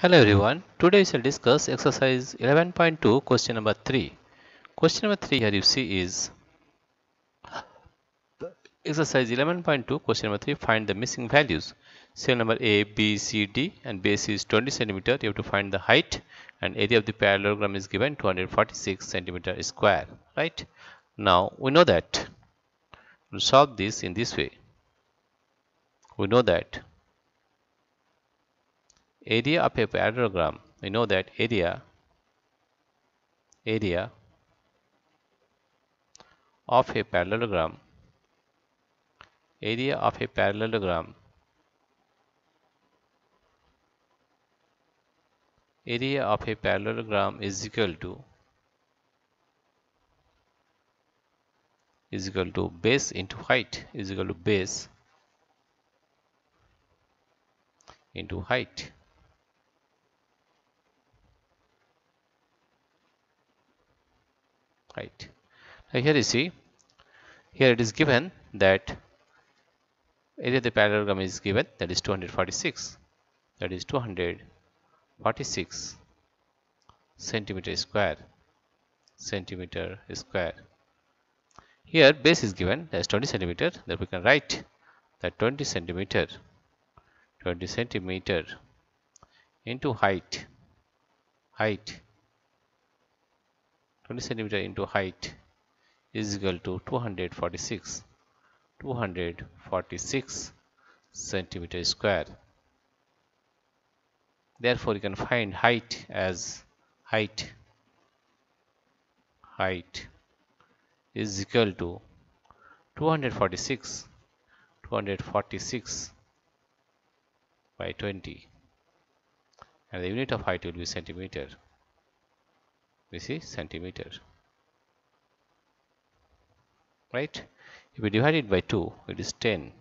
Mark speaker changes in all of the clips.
Speaker 1: Hello everyone. Today we shall discuss exercise 11.2 question number 3. Question number 3 here you see is exercise 11.2 question number 3, find the missing values. Cell number A, B, C, D and base is 20 centimeter. You have to find the height and area of the parallelogram is given 246 centimeter square. Right? Now we know that we'll solve this in this way. We know that area of a parallelogram, we know that area of a parallelogram area of a parallelogram is equal to base into height base into height. Now here you see, here it is given that area of the parallelogram is given, that is 246 centimeter square. Here base is given as 20 centimeter, that we can write that 20 centimeter into height 20 centimeter into height is equal to 246 centimeter square. Therefore you can find height as height is equal to 246 by 20, and the unit of height will be centimeter. This is centimeter, right? If we divide it by 2, it is 10,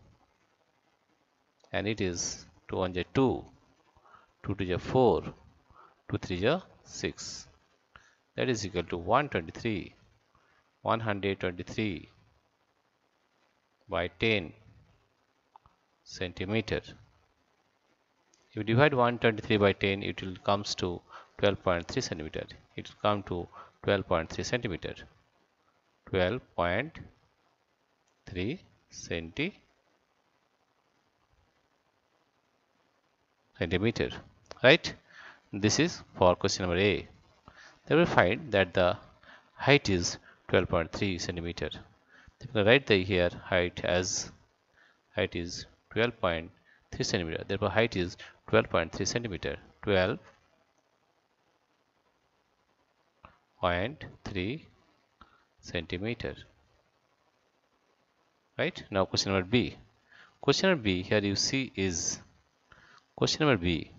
Speaker 1: and it is 2 1 2, 2 2 4, 2 3 6. That is equal to 123 by 10 centimeter. If you divide 123 by 10, it will comes to 12.3 centimeter. It will come to 12.3 centimeter. 12.3 centimeter. Right? This is for question number A. They will find that the height is 12.3 centimeter. They will write the here height as height is 12.3 centimeter. Therefore, height is 12.3 centimeter. 12.3 centimeter. Right? Now question number B. Question number B here you see is question number B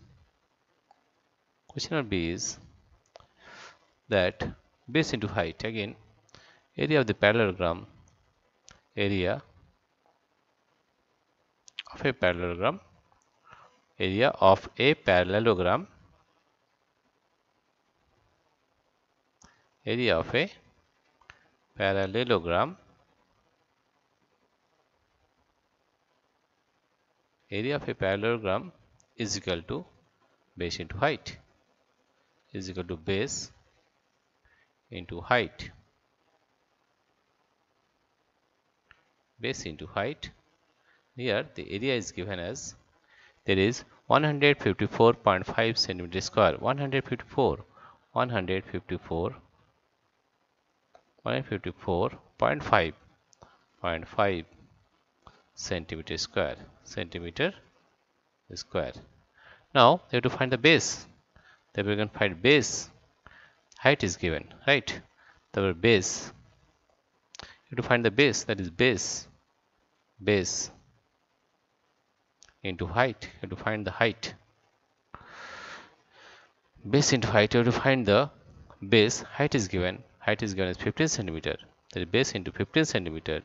Speaker 1: is that base into height. Again, area of the parallelogram area of a parallelogram area of a parallelogram is equal to base into height base into height. Here the area is given as there is 154.5 centimeter square. 154.5 centimeter square. Now we have to find the base. Then we can find base. Height is given, right? The base. You have to find the base, that is base into height. You have to find the height. Base into height, you have to find the base. Height is given as 15 centimeter. That is base into 15 centimeter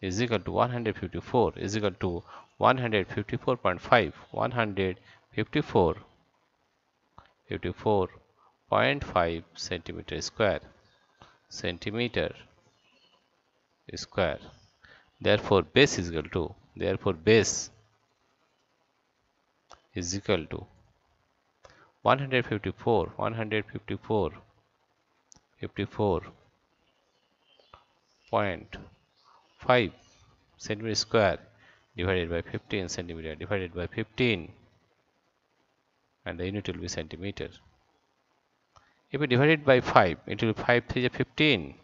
Speaker 1: is equal to 154 is equal to 154.5 154.5 centimeter square. Therefore base is equal to is equal to 154 centimeter square divided by 15 centimeter divided by 15, and the unit will be centimeter. If we divide it by 5, it will be 5 3 is 15,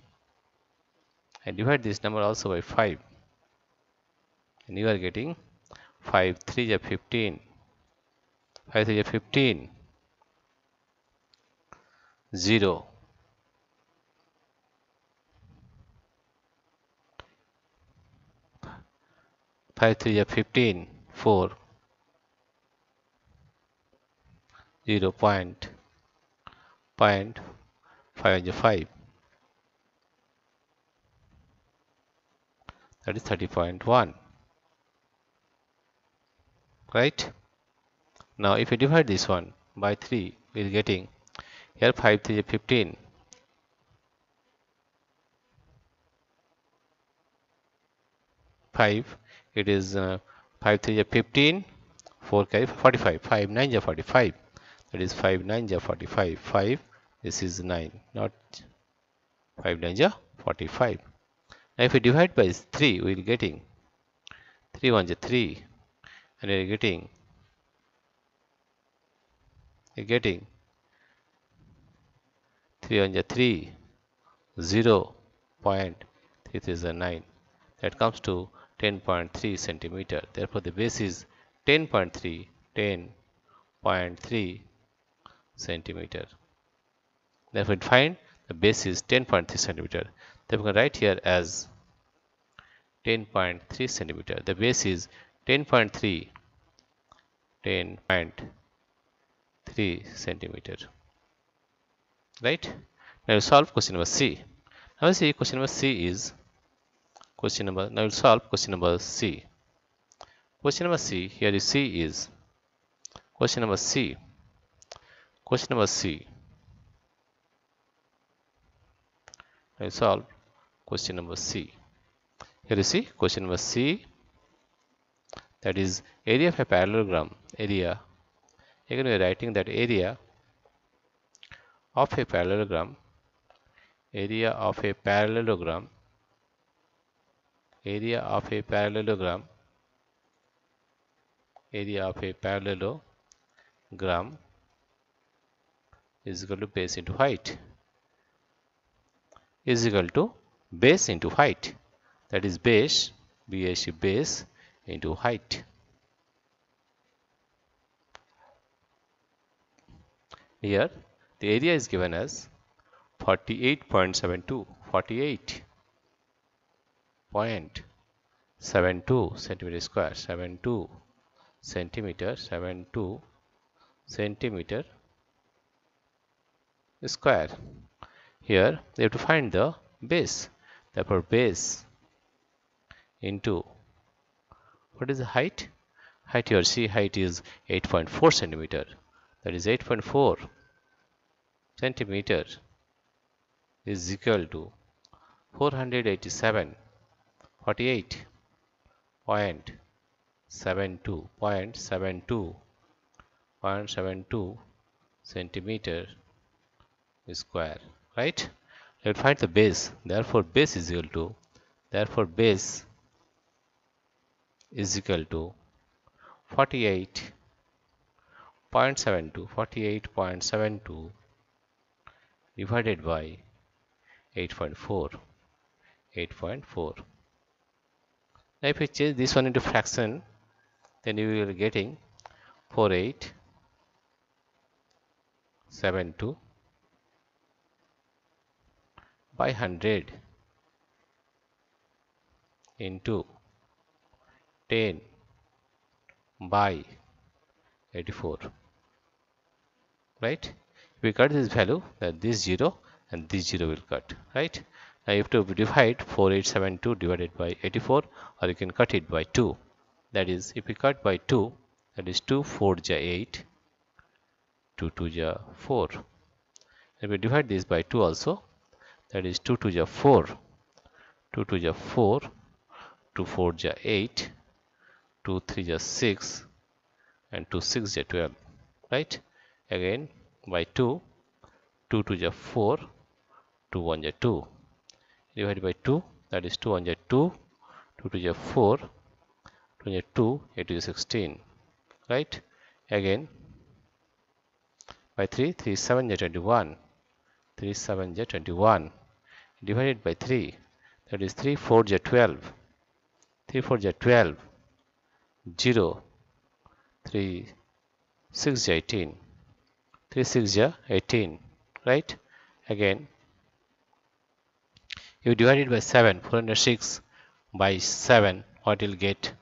Speaker 1: and divide this number also by 5, and you are getting 5 3 is 15, 5 3 is 15, 0, 5 3 is 15, 4, 0 point 5 is 5, that is 30.1, right? Now if you divide this one by 3, we are getting here 5 3 is 15, 5, it is 5 3 is 15, 4 carry 45, 5 9 is 45, that is 5 9 is 45, 5, this is 9, not 5 9 is 45. Now if we divide by 3, we are getting 3 1 is 3, and we are getting 3 1 is 3, 0 0.3 is 9, that comes to 10.3 centimeter. Therefore the base is 10.3 centimeter. Therefore we find the base is 10.3 centimeter. Then we can write here as 10.3 centimeter. The base is 10.3 centimeter. Right? Now we solve question number C. Now see question number C is now we'll solve question number C. Question number C, here you see is question number C. Question number C. Now we solve question number C. Here you see question number C, that is area of a parallelogram. Area, again we are writing that area of a parallelogram, area of a parallelogram, area of a parallelogram, area of a parallelogram is equal to base into height, is equal to base into height, that is base, base into height. Here the area is given as 48.72, 48.72 centimeter square, 72 centimeter square. Here they have to find the base. Therefore base into, what is the height? Height, here see height is 8.4 centimeter, that is 8.4 centimeter is equal to 487, 48.72 centimeter square, right? Let's find the base. Therefore base is equal to, base is equal to 48.72 divided by 8.4. Now if we change this one into fraction, then you will be getting 4872 by 100 into 10 by 84, right? If we cut this value, then this 0 and this 0 will cut, right? Now you have to divide 4872 divided by 84, or you can cut it by 2. That is, if we cut by 2, that is 2 4 ja 8, 2 2 ja 4. If we divide this by 2 also, that is 2 2 ja 4, 2 2 ja 4, 2 4 ja 8, 2 3 ja 6, and 2 6 is 12, right? Again by 2, 2 2 is 4, 2 1 is 2, divided by 2, that is 2 1 is 2, 2 2 is 4, 2 is 2, 8 is 16, right? Again by 3, 3 7 is 21, 3 7 is 21, divided by 3, that is 3 4 is 12, 3 4 is 12, 0, 3 6 is 18, 3 6 is 18, right? Again you divide it by 7, 406 by 7, what you'll get?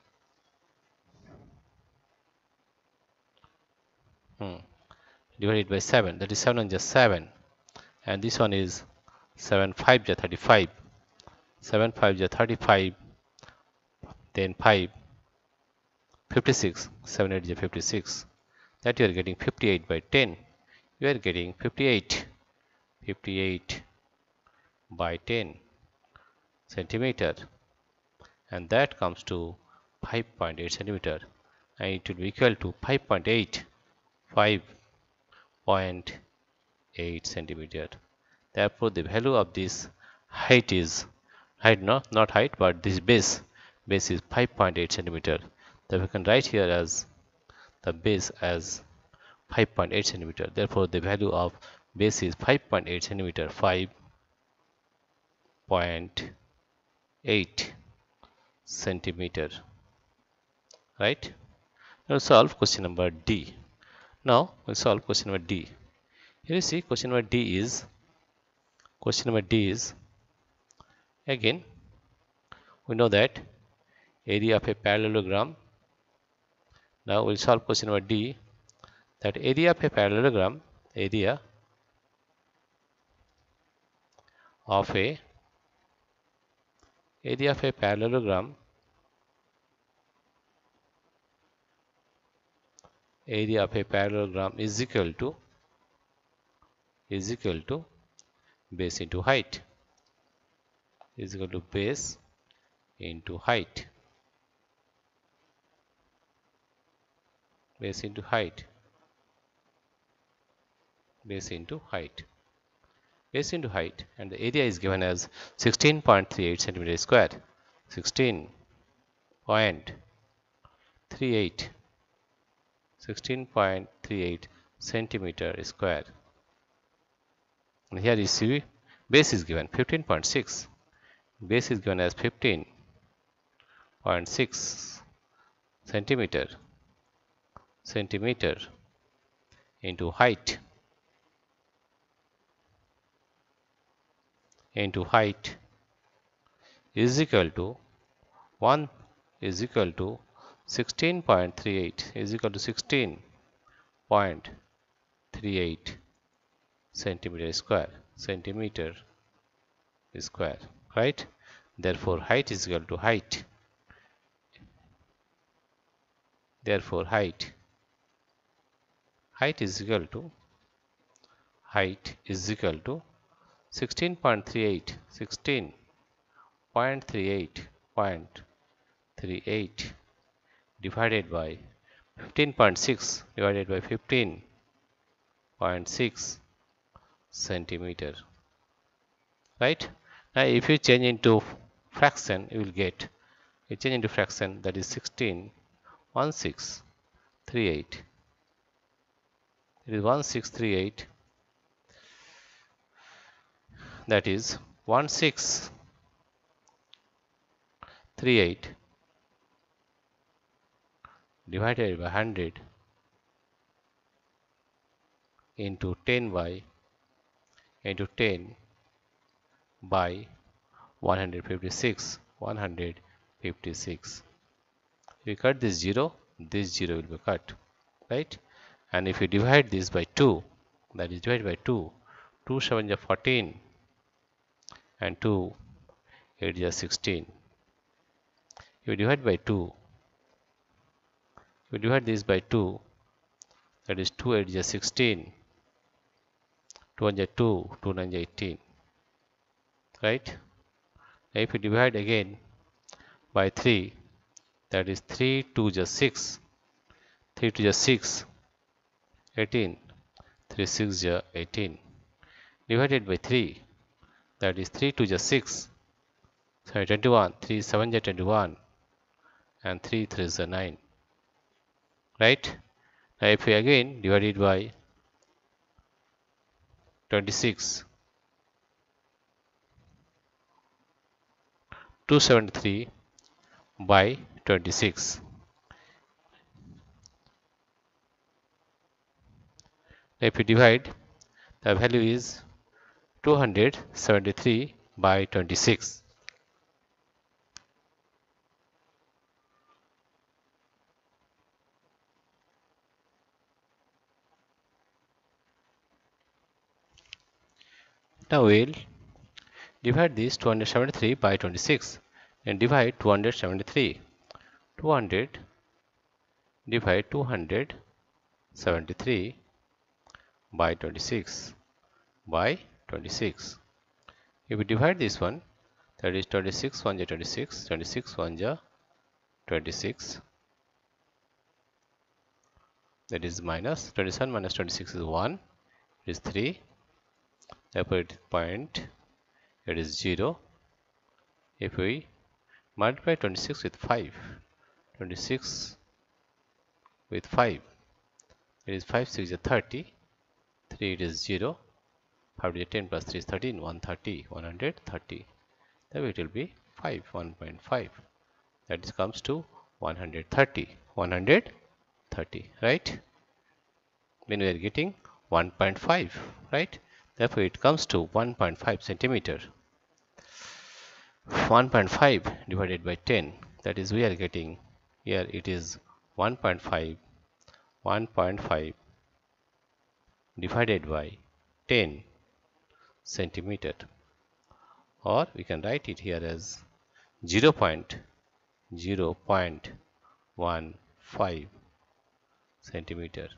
Speaker 1: Divided by 7, that is 7 and just 7, and this one is 7 5 is 35, 7 5 is 35, then 5 56, 7 8 is 56, that you are getting 58 by 10, you are getting 58 by 10 centimeter, and that comes to 5.8 centimeter, and it will be equal to 5.8 centimeter. Therefore the value of this height is not height, but this base is 5.8 centimeter. Then we can write here as the base as 5.8 centimeter. Therefore the value of base is 5.8 centimeter, 5.8 centimeter, right? Now solve question number D. Now we'll solve question number D. Here you see question number D is again we know that area of a parallelogram. Now we'll solve question number D, that area of a parallelogram, area of a parallelogram is equal to base into height, is equal to base into height, base into height, base into height, base into height, and the area is given as 16.38 centimeter square, 16.38 centimeter square. And here you see base is given 15.6, base is given as 15.6 centimeter into height is equal to 16.38 is equal to 16.38 centimeter square, right? Therefore height is equal to height, therefore height is equal to 16.38 divided by 15.6 divided by 15.6 centimeter, right? Now if you change into fraction, you will get, you change into fraction, that is 16.1638, it is 1638, that is 1638 divided by 100 into 10 by 156. We cut this 0 will be cut, right? And if you divide this by 2, that is divided by 2, 2 7 is 14 and 2 8 is 16. You divide by 2, you divide this by 2, that is 2 8 is 16, 2 1 is 2, 2 9 is 18, right? Now if you divide again by 3, that is 3 2 is 6, 3 to the 6, 18. 3 6 is 18. Divided by 3, that is 3 to the 6, sorry 21. 3 7 is 21, and 3 3 is 9. Right? Now if we again divide it by 26, 273 by 26. If we divide, the value is 273 by 26. Now we'll divide this 273 by 26 and divide 273. 200 divide 273 by 26 by 26. If we divide this one, that is 26 1 is 26, 26 1 is 26, that is minus 27 minus 26 is 1, it is 3, therefore it is point, it is 0. If we multiply 26 with 5, 26 with 5, it is 5 6 is 30, 3 it is 0, 5 is 10 plus 3 is 13, 130, 130. Therefore it will be 5, 1.5. That is comes to 130, 130, right? When we are getting 1.5, right? Therefore it comes to 1.5 centimeter. 1.5 divided by 10, that is we are getting here it is 1.5, 1.5 divided by 10 centimeter, or we can write it here as 0.015 centimeter.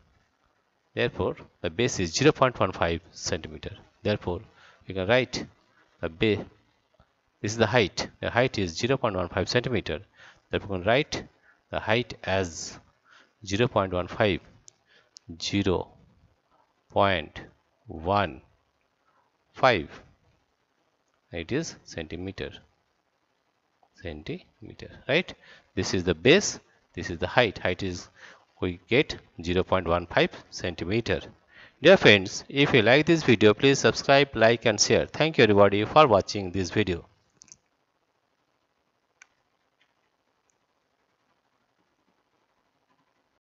Speaker 1: Therefore the base is 0.15 centimeter. Therefore we can write the base, this is the height is 0.15 centimeter. Therefore we can write the height as 0.15, 0.15, it is centimeter, right? This is the base, this is the height is we get 0.15 centimeter. Dear friends, if you like this video, please subscribe, like and share. Thank you everybody for watching this video.